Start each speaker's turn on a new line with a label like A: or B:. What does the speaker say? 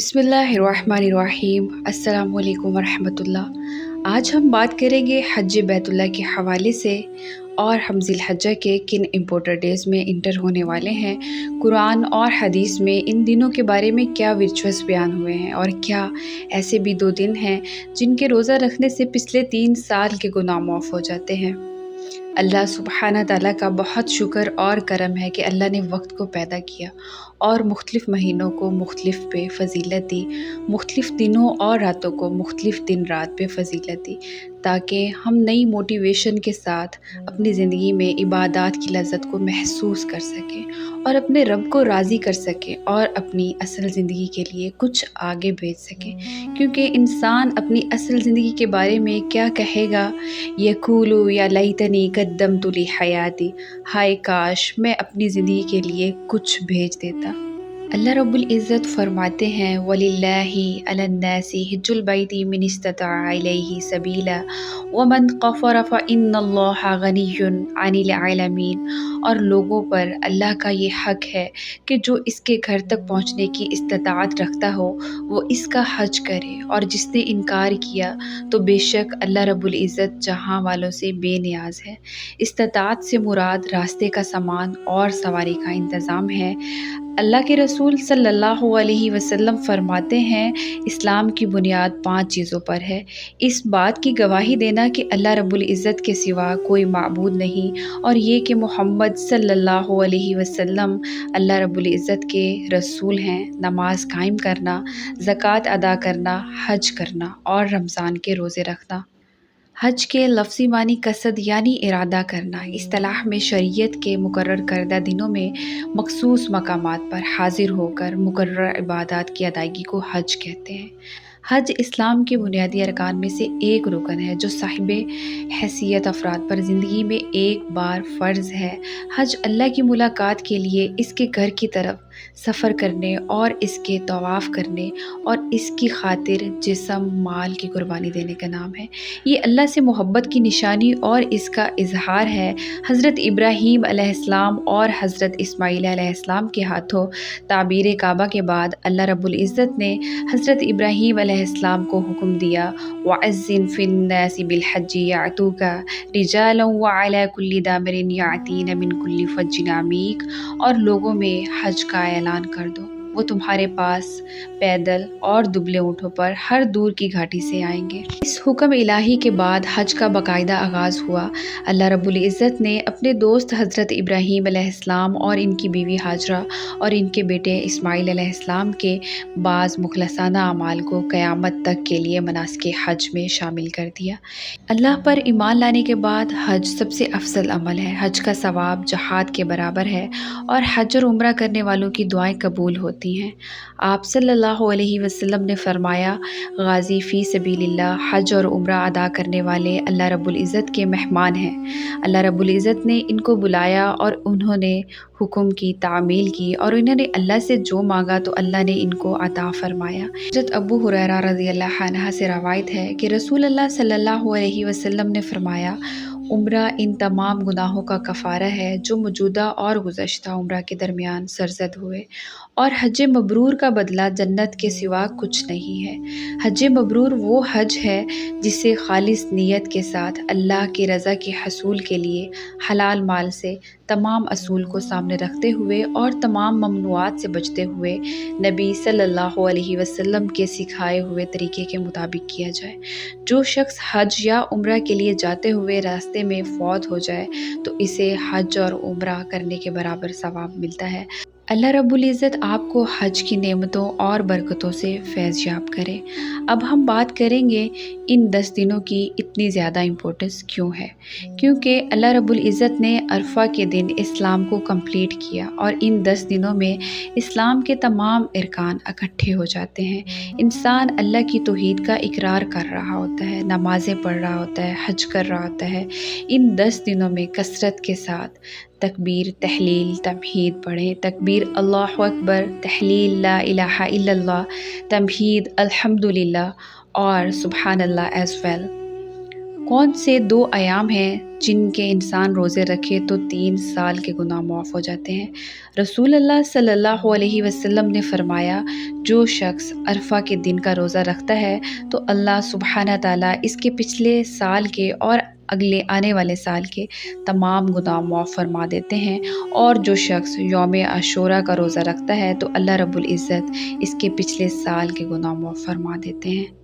A: بسم اللہ الرحمن الرحیم۔ السلام علیکم ورحمۃ اللہ۔ آج ہم بات کریں گے حج بیت اللہ کے حوالے سے، اور ہم ذی الحجہ کے کن امپورٹنٹ ڈیز میں انٹر ہونے والے ہیں۔ قرآن اور حدیث میں ان دنوں کے بارے میں کیا ورچوئس بیان ہوئے ہیں، اور کیا ایسے بھی 2 دن ہیں جن کے روزہ رکھنے سے پچھلے 3 سال کے گناہ معاف ہو جاتے ہیں۔ اللہ سبحانہ تعالیٰ کا بہت شکر اور کرم ہے کہ اللہ نے وقت کو پیدا کیا اور مختلف مہینوں کو مختلف پہ فضیلت دی، مختلف دنوں اور راتوں کو مختلف دن رات پہ فضیلت دی، تاکہ ہم نئی موٹیویشن کے ساتھ اپنی زندگی میں عبادات کی لذت کو محسوس کر سکیں اور اپنے رب کو راضی کر سکیں اور اپنی اصل زندگی کے لیے کچھ آگے بھیج سکیں، کیونکہ انسان اپنی اصل زندگی کے بارے میں کیا کہے گا؟ یقولو یا لیتنی قدمت لحیاتی، ہائے کاش میں اپنی زندگی کے لیے کچھ بھیج دیتا۔ اللہ رب العزت فرماتے ہیں وَلِلَّهِ عَلَى النَّاسِ حِجُّ الْبَيْتِ مِنِ اسْتَطَاعَ إِلَيْهِ سَبِيلًا وَمَنْ كَفَرَ فَإِنَّ اللَّهَ غَنِيٌّ عَنِ الْعَالَمِينَ۔ اور لوگوں پر اللہ کا یہ حق ہے کہ جو اس کے گھر تک پہنچنے کی استطاعت رکھتا ہو وہ اس کا حج کرے، اور جس نے انکار کیا تو بے شک اللہ رب العزت جہاں والوں سے بے نیاز ہے۔ استطاعت سے مراد راستے کا سامان اور سواری کا انتظام ہے۔ اللہ کے رسول صلی اللہ علیہ وسلم فرماتے ہیں اسلام کی بنیاد 5 چیزوں پر ہے۔ اس بات کی گواہی دینا کہ اللہ رب العزت کے سوا کوئی معبود نہیں، اور یہ کہ محمد صلی اللہ علیہ وسلم اللہ رب العزت کے رسول ہیں، نماز قائم کرنا، زکوٰۃ ادا کرنا، حج کرنا اور رمضان کے روزے رکھنا۔ حج کے لفظی معنی قصد یعنی ارادہ کرنا۔ اصطلاح میں شریعت کے مقرر کردہ دنوں میں مخصوص مقامات پر حاضر ہو کر مقررہ عبادات کی ادائیگی کو حج کہتے ہیں۔ حج اسلام کے بنیادی ارکان میں سے ایک رکن ہے جو صاحب حیثیت افراد پر زندگی میں ایک بار فرض ہے۔ حج اللہ کی ملاقات کے لیے اس کے گھر کی طرف سفر کرنے اور اس کے طواف کرنے اور اس کی خاطر جسم مال کی قربانی دینے کا نام ہے۔ یہ اللہ سے محبت کی نشانی اور اس کا اظہار ہے۔ حضرت ابراہیم علیہ السلام اور حضرت اسماعیل علیہ السلام کے ہاتھوں تعبیر کعبہ کے بعد اللہ رب العزت نے حضرت ابراہیم علیہ السلام کو حکم دیا وَأَذِّن فِي النَّاسِ بِالْحَجِّ يَأْتُوكَ رِجَالًا وَعَلَىٰ كُلِّ دَامِرٍ يَأْتِينَ مِنْ كُلِّ فَجٍّ عَمِيقٍ۔ اور لوگوں میں حج کا اعلان کر دو، وہ تمہارے پاس پیدل اور دبلے اونٹوں پر ہر دور کی گھاٹی سے آئیں گے۔ اس حکم الہی کے بعد حج کا باقاعدہ آغاز ہوا۔ اللہ رب العزت نے اپنے دوست حضرت ابراہیم علیہ السلام اور ان کی بیوی ہاجرہ اور ان کے بیٹے اسماعیل علیہ السلام کے بعض مخلصانہ اعمال کو قیامت تک کے لیے مناسک حج میں شامل کر دیا۔ اللہ پر ایمان لانے کے بعد حج سب سے افضل عمل ہے۔ حج کا ثواب جہاد کے برابر ہے، اور حج اور عمرہ کرنے والوں کی دعائیں قبول ہوتی ہیں۔ آپ صلی اللہ علیہ وسلم نے فرمایا غازی فی سبیل اللہ، حج اور عمرہ ادا کرنے والے اللہ رب العزت کے مہمان ہیں۔ اللہ رب العزت نے ان کو بلایا اور انہوں نے حکم کی تعمیل کی، اور انہوں نے اللہ سے جو مانگا تو اللہ نے ان کو عطا فرمایا۔ حضرت ابو ہریرہ رضی اللہ عنہ سے روایت ہے کہ رسول اللہ صلی اللہ علیہ وسلم نے فرمایا عمرہ ان تمام گناہوں کا کفارہ ہے جو موجودہ اور گزشتہ عمرہ کے درمیان سرزد ہوئے، اور حج مبرور کا بدلہ جنت کے سوا کچھ نہیں ہے۔ حج مبرور وہ حج ہے جسے خالص نیت کے ساتھ اللہ کی رضا کے حصول کے لیے حلال مال سے تمام اصول کو سامنے رکھتے ہوئے اور تمام ممنوعات سے بچتے ہوئے نبی صلی اللہ علیہ وسلم کے سکھائے ہوئے طریقے کے مطابق کیا جائے۔ جو شخص حج یا عمرہ کے لیے جاتے ہوئے راستے میں فوت ہو جائے تو اسے حج اور عمرہ کرنے کے برابر ثواب ملتا ہے۔ اللہ رب العزت آپ کو حج کی نعمتوں اور برکتوں سے فیض یاب کرے۔ اب ہم بات کریں گے ان 10 دنوں کی اتنی زیادہ امپورٹنس کیوں ہے۔ کیونکہ اللہ رب العزت نے عرفہ کے دن اسلام کو کمپلیٹ کیا، اور ان 10 دنوں میں اسلام کے تمام ارکان اکٹھے ہو جاتے ہیں۔ انسان اللہ کی توحید کا اقرار کر رہا ہوتا ہے، نمازیں پڑھ رہا ہوتا ہے، حج کر رہا ہوتا ہے۔ ان 10 دنوں میں کثرت کے ساتھ تکبیر، تحلیل، تمہید پڑھیں۔ تکبیر اللہ اکبر، تحلیل لا الہ الا اللہ، تمہید الحمدللہ اور سبحان اللہ ایز ویل۔ کون سے 2 ایام ہیں جن کے انسان روزے رکھے تو 3 سال کے گناہ معاف ہو جاتے ہیں؟ رسول اللہ صلی اللہ علیہ وسلم نے فرمایا، جو شخص عرفہ کے دن کا روزہ رکھتا ہے تو اللہ سبحانہ تعالیٰ اس کے پچھلے سال کے اور اگلے آنے والے سال کے تمام گناہ معاف فرما دیتے ہیں، اور جو شخص یوم عاشوراء کا روزہ رکھتا ہے تو اللہ رب العزت اس کے پچھلے سال کے گناہ معاف فرما دیتے ہیں۔